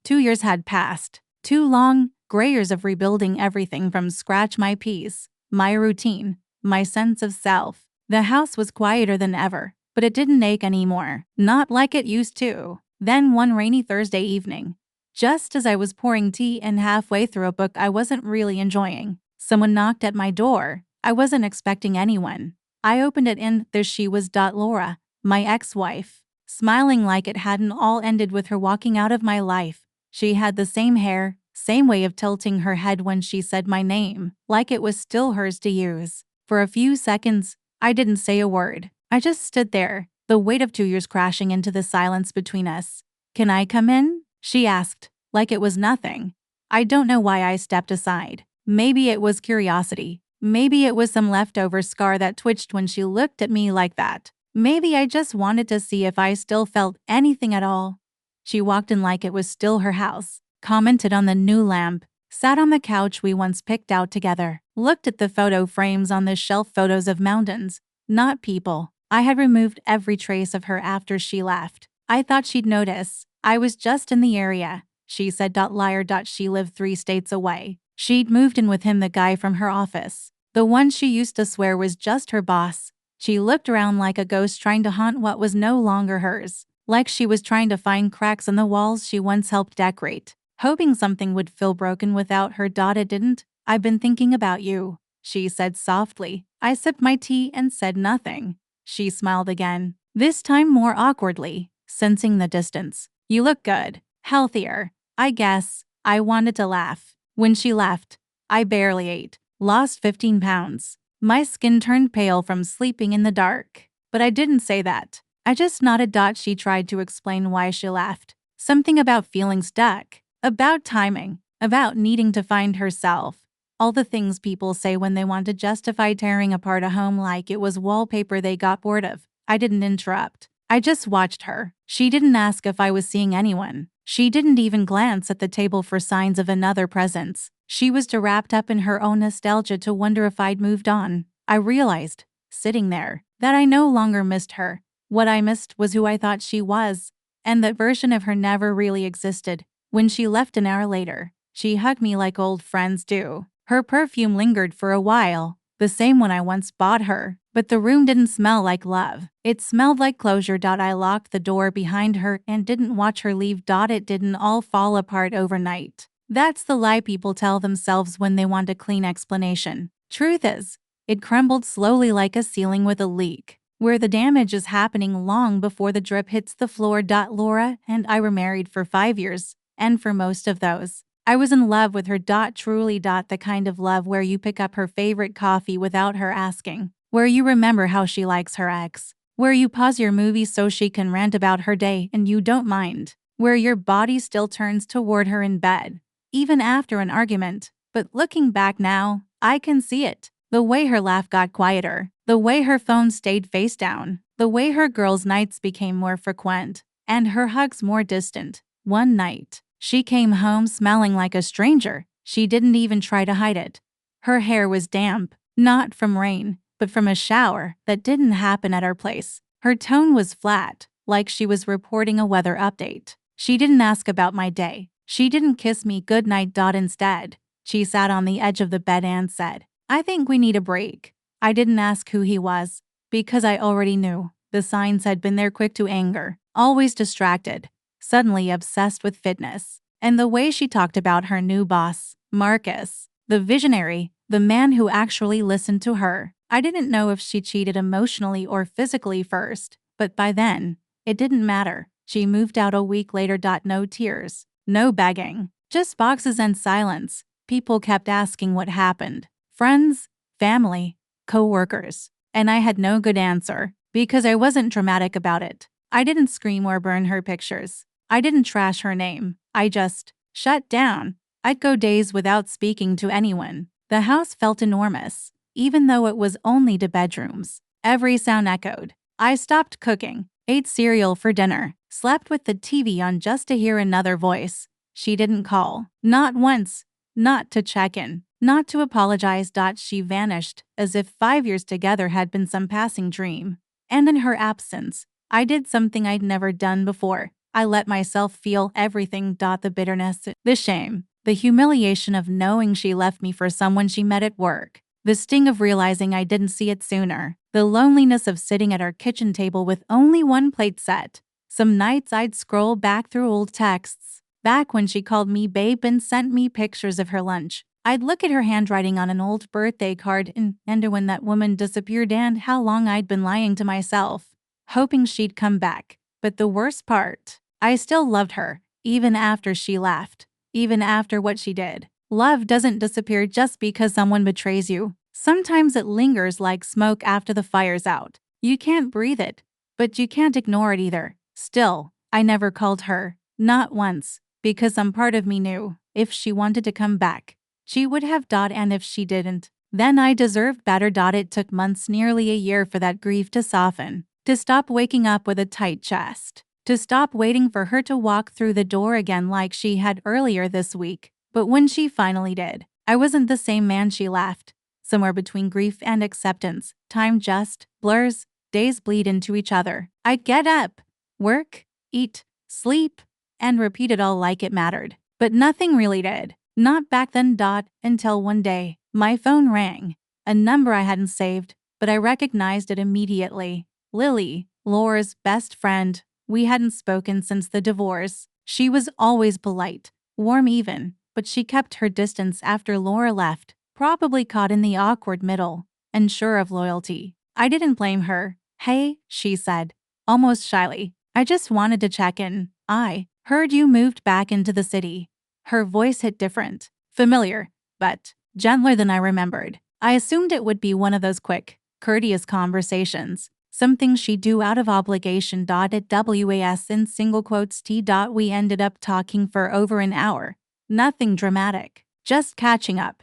2 years had passed. 2 long, gray years of rebuilding everything from scratch: my peace, my routine, my sense of self. The house was quieter than ever, but it didn't ache anymore. Not like it used to. Then one rainy Thursday evening, just as I was pouring tea and halfway through a book I wasn't really enjoying, someone knocked at my door. I wasn't expecting anyone. I opened it and there she was, Laura, my ex-wife, smiling like it hadn't all ended with her walking out of my life. She had the same hair, same way of tilting her head when she said my name, like it was still hers to use. For a few seconds, I didn't say a word. I just stood there, the weight of 2 years crashing into the silence between us. "Can I come in?" she asked, like it was nothing. I don't know why I stepped aside. Maybe it was curiosity. Maybe it was some leftover scar that twitched when she looked at me like that. Maybe I just wanted to see if I still felt anything at all. She walked in like it was still her house, commented on the new lamp, sat on the couch we once picked out together, looked at the photo frames on the shelf, photos of mountains, not people. I had removed every trace of her after she left. I thought she'd notice. I was just in the area, she said. Liar. She lived 3 states away. She'd moved in with him, the guy from her office, the one she used to swear was just her boss. She looked around like a ghost trying to haunt what was no longer hers, like she was trying to find cracks in the walls she once helped decorate, hoping something would feel broken without her. It didn't. "I've been thinking about you," she said softly. I sipped my tea and said nothing. She smiled again, this time more awkwardly, sensing the distance. "You look good. Healthier, I guess." I wanted to laugh. When she left, I barely ate. Lost 15 pounds. My skin turned pale from sleeping in the dark. But I didn't say that. I just nodded. She tried to explain why she left. Something about feeling stuck, about timing, about needing to find herself. All the things people say when they want to justify tearing apart a home like it was wallpaper they got bored of. I didn't interrupt. I just watched her. She didn't ask if I was seeing anyone. She didn't even glance at the table for signs of another presence. She was too wrapped up in her own nostalgia to wonder if I'd moved on. I realized, sitting there, that I no longer missed her. What I missed was who I thought she was, and that version of her never really existed. When she left an hour later, she hugged me like old friends do. Her perfume lingered for a while, the same one I once bought her, but the room didn't smell like love. It smelled like closure. I locked the door behind her and didn't watch her leave. It didn't all fall apart overnight. That's the lie people tell themselves when they want a clean explanation. Truth is, it crumbled slowly like a ceiling with a leak, where the damage is happening long before the drip hits the floor. Laura and I were married for 5 years, and for most of those, I was in love with her. Truly. The kind of love where you pick up her favorite coffee without her asking, where you remember how she likes her ex, where you pause your movie so she can rant about her day and you don't mind, where your body still turns toward her in bed, even after an argument. But looking back now, I can see it. The way her laugh got quieter, the way her phone stayed face down, the way her girls' nights became more frequent, and her hugs more distant. One night, she came home smelling like a stranger. She didn't even try to hide it. Her hair was damp, not from rain, but from a shower that didn't happen at our place. Her tone was flat, like she was reporting a weather update. She didn't ask about my day. She didn't kiss me goodnight. Instead, she sat on the edge of the bed and said, "I think we need a break." I didn't ask who he was, because I already knew. The signs had been there: quick to anger, always distracted, suddenly obsessed with fitness. And the way she talked about her new boss, Marcus, the visionary, the man who actually listened to her. I didn't know if she cheated emotionally or physically first, but by then, it didn't matter. She moved out a week later. No tears, no begging, just boxes and silence. People kept asking what happened. Friends, family, co-workers. And I had no good answer, because I wasn't dramatic about it. I didn't scream or burn her pictures. I didn't trash her name. I just shut down. I'd go days without speaking to anyone. The house felt enormous, even though it was only 2 bedrooms. Every sound echoed. I stopped cooking, ate cereal for dinner, slept with the TV on just to hear another voice. She didn't call. Not once. Not to check in. Not to apologize. She vanished, as if 5 years together had been some passing dream. And in her absence, I did something I'd never done before. I let myself feel everything. The bitterness, the shame, the humiliation of knowing she left me for someone she met at work, the sting of realizing I didn't see it sooner, the loneliness of sitting at our kitchen table with only one plate set. Some nights I'd scroll back through old texts, back when she called me babe and sent me pictures of her lunch. I'd look at her handwriting on an old birthday card and wonder when that woman disappeared and how long I'd been lying to myself, hoping she'd come back. But the worst part, I still loved her, even after she left, even after what she did. Love doesn't disappear just because someone betrays you. Sometimes it lingers like smoke after the fire's out. You can't breathe it, but you can't ignore it either. Still, I never called her, not once, because some part of me knew if she wanted to come back, she would have. And if she didn't, then I deserved better. It took months, nearly a year, for that grief to soften, to stop waking up with a tight chest, to stop waiting for her to walk through the door again like she had earlier this week. But when she finally did, I wasn't the same man. She left. Somewhere between grief and acceptance, time just blurs, days bleed into each other. I get up, work, eat, sleep, and repeat it all like it mattered. But nothing really did. Not back then. Until one day, my phone rang. A number I hadn't saved, but I recognized it immediately. Lily, Laura's best friend. We hadn't spoken since the divorce. She was always polite, warm even, but she kept her distance after Laura left, probably caught in the awkward middle, unsure of loyalty. I didn't blame her. Hey, she said, almost shyly. I just wanted to check in. I heard you moved back into the city. Her voice hit different, familiar, but gentler than I remembered. I assumed it would be one of those quick, courteous conversations, something she'd do out of obligation. At WAS in single quotes T. We ended up talking for over an hour. Nothing dramatic, just catching up.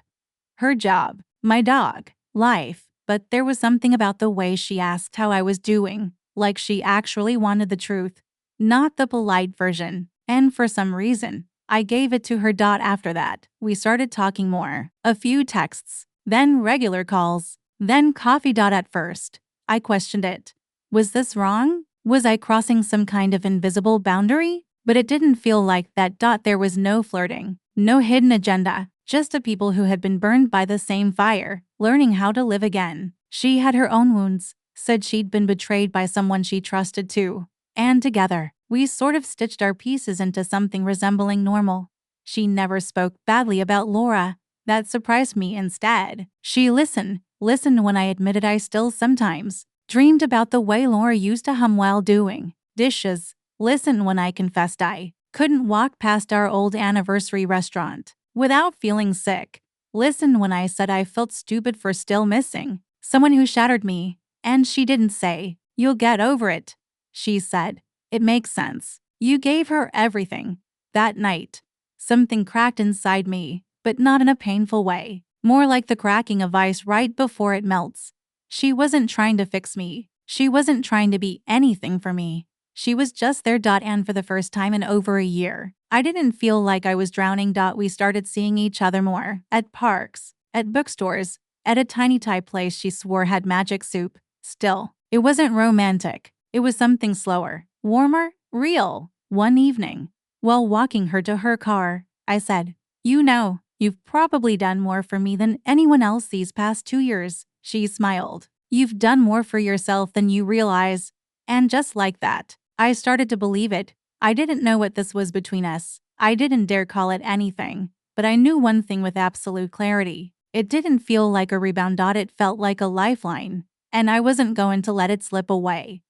Her job, my dog, life, but there was something about the way she asked how I was doing, like she actually wanted the truth, not the polite version. And for some reason, I gave it to her. After that, we started talking more. A few texts, then regular calls, then coffee. At first, I questioned it. Was this wrong? Was I crossing some kind of invisible boundary? But it didn't feel like that. There was no flirting, no hidden agenda, just a people who had been burned by the same fire, learning how to live again. She had her own wounds, said she'd been betrayed by someone she trusted too. And together, we sort of stitched our pieces into something resembling normal. She never spoke badly about Laura. That surprised me. Instead, she listened when I admitted I still sometimes dreamed about the way Laura used to hum while doing dishes. Listened when I confessed I couldn't walk past our old anniversary restaurant without feeling sick. Listened when I said I felt stupid for still missing someone who shattered me. And she didn't say, "You'll get over it." She said, "It makes sense." You gave her everything. That night, something cracked inside me, but not in a painful way. More like the cracking of ice right before it melts. She wasn't trying to fix me. She wasn't trying to be anything for me. She was just there. And for the first time in over a year, I didn't feel like I was drowning. We started seeing each other more. At parks, at bookstores, at a tiny Thai place she swore had magic soup. Still, it wasn't romantic. It was something slower, warmer, real. One evening, while walking her to her car, I said, "You know, you've probably done more for me than anyone else these past 2 years." She smiled. "You've done more for yourself than you realize." And just like that, I started to believe it. I didn't know what this was between us. I didn't dare call it anything. But I knew one thing with absolute clarity. It didn't feel like a rebound. It felt like a lifeline. And I wasn't going to let it slip away.